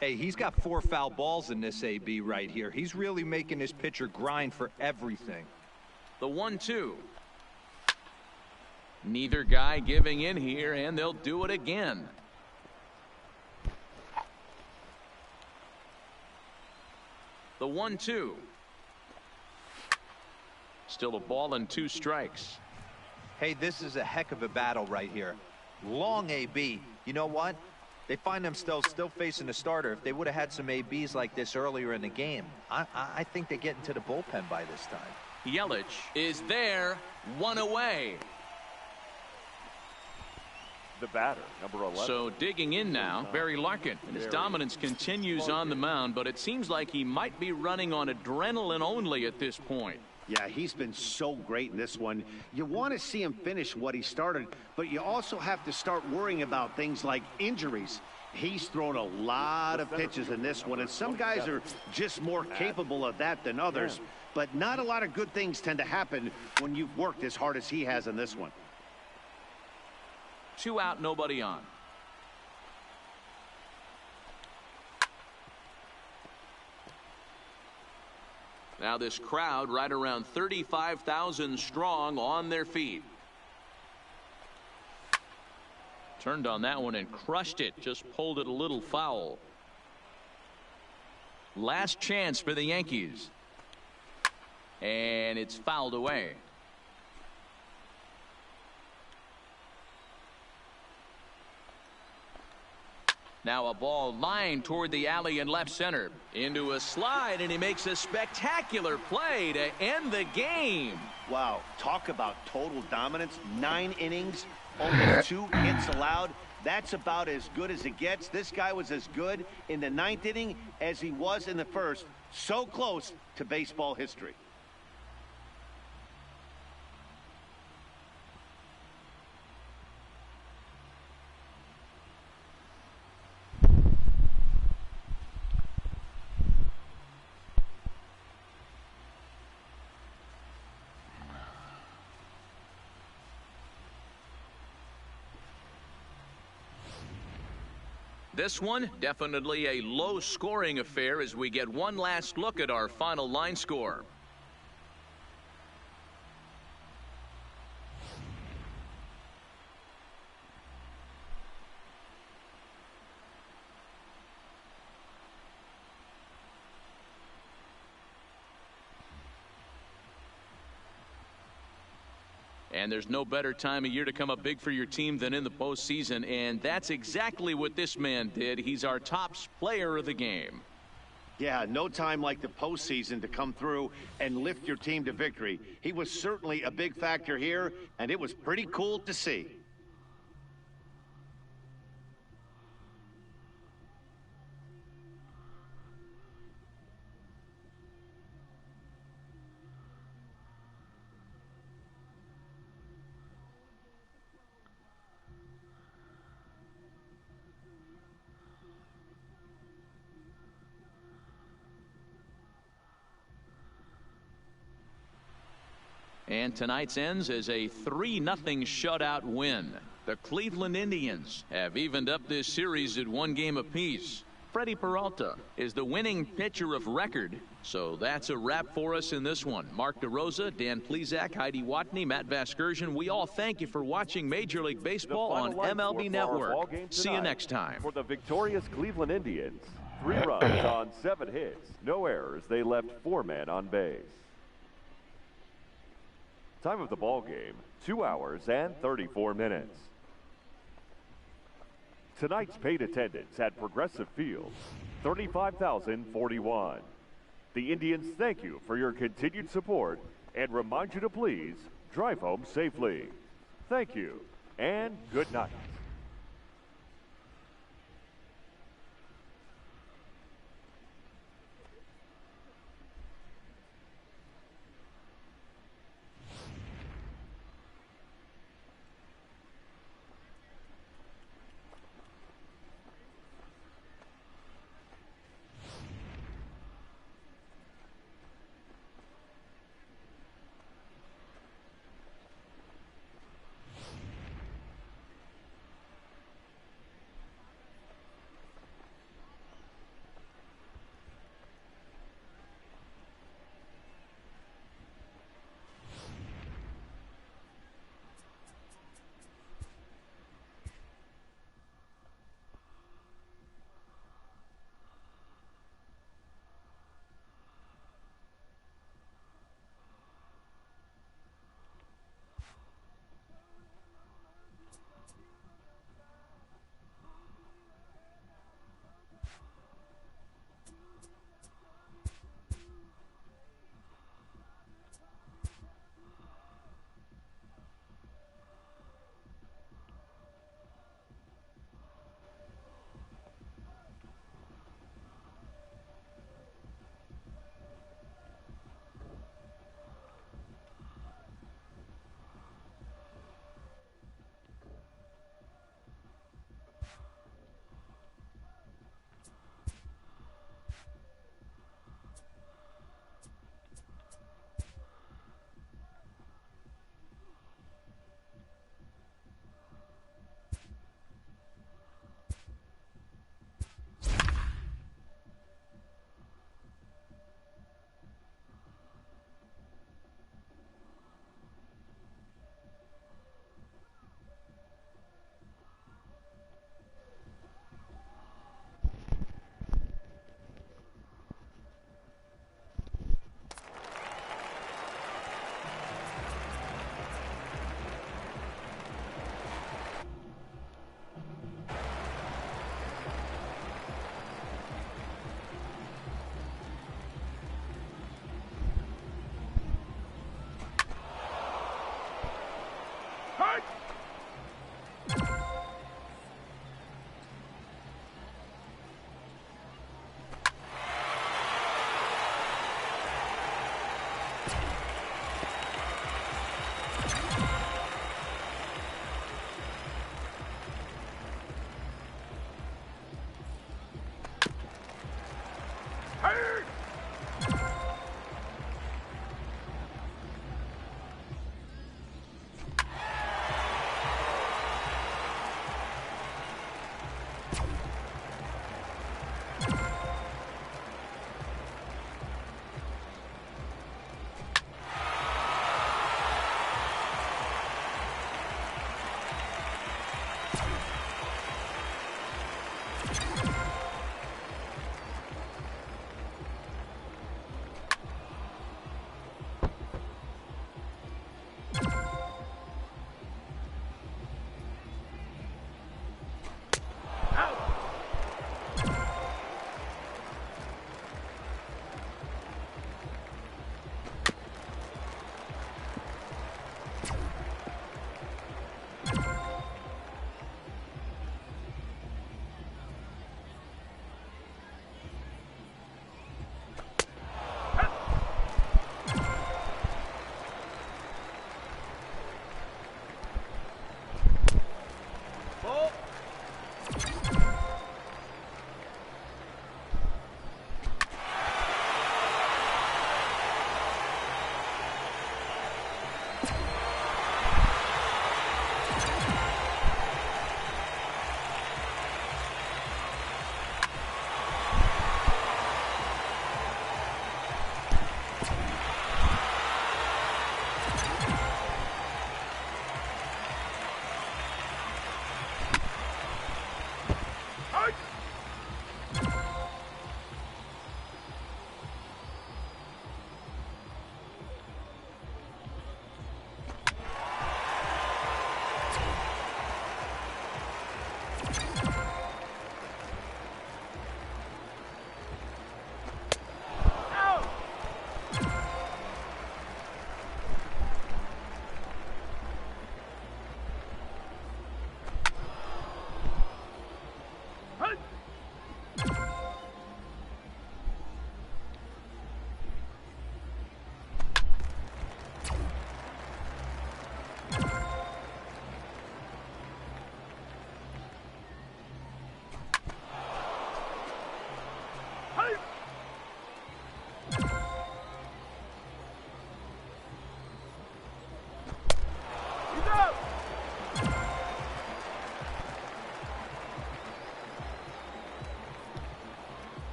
Hey, he's got 4 foul balls in this AB right here. He's really making his pitcher grind for everything. The 1-2. Neither guy giving in here, and they'll do it again. The 1-2. Still a ball and 2 strikes. Hey, this is a heck of a battle right here. Long AB. You know what? They find themselves still facing the starter. If they would have had some ABs like this earlier in the game, I think they get into the bullpen by this time. Yelich is there, 1 away. The batter, number 11. So digging in now, Barry Larkin. And his dominance continues on the mound, but it seems like he might be running on adrenaline only at this point. Yeah, he's been so great in this one. You want to see him finish what he started, but you also have to start worrying about things like injuries. He's thrown a lot of pitches in this one, and some guys are just more capable of that than others. But not a lot of good things tend to happen when you've worked as hard as he has in this one. 2 out, nobody on. Now this crowd right around 35,000 strong on their feet. Turned on that one and crushed it. Just pulled it a little foul. Last chance for the Yankees. And it's fouled away. Now a ball lined toward the alley in left center. Into a slide, and he makes a spectacular play to end the game. Wow, talk about total dominance. 9 innings, only 2 hits allowed. That's about as good as it gets. This guy was as good in the 9th inning as he was in the 1st. So close to baseball history. This one, definitely a low-scoring affair as we get one last look at our final line score. And there's no better time of year to come up big for your team than in the postseason, and that's exactly what this man did. He's our top player of the game. Yeah, no time like the postseason to come through and lift your team to victory. He was certainly a big factor here, and it was pretty cool to see. And tonight's ends as a 3-0 shutout win. The Cleveland Indians have evened up this series at 1 game apiece. Freddie Peralta is the winning pitcher of record. So that's a wrap for us in this one. Mark DeRosa, Dan Plesac, Heidi Watney, Matt Vasgersian. We all thank you for watching Major League Baseball on MLB Network. See you next time. For the victorious Cleveland Indians, 3 runs on 7 hits, no errors. They left 4 men on base. Time of the ball game, 2 hours and 34 minutes. Tonight's paid attendance at Progressive Field, 35,041. The Indians thank you for your continued support and remind you to please drive home safely. Thank you and good night.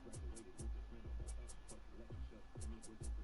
Graduated with this mental aspect, but relationship to me with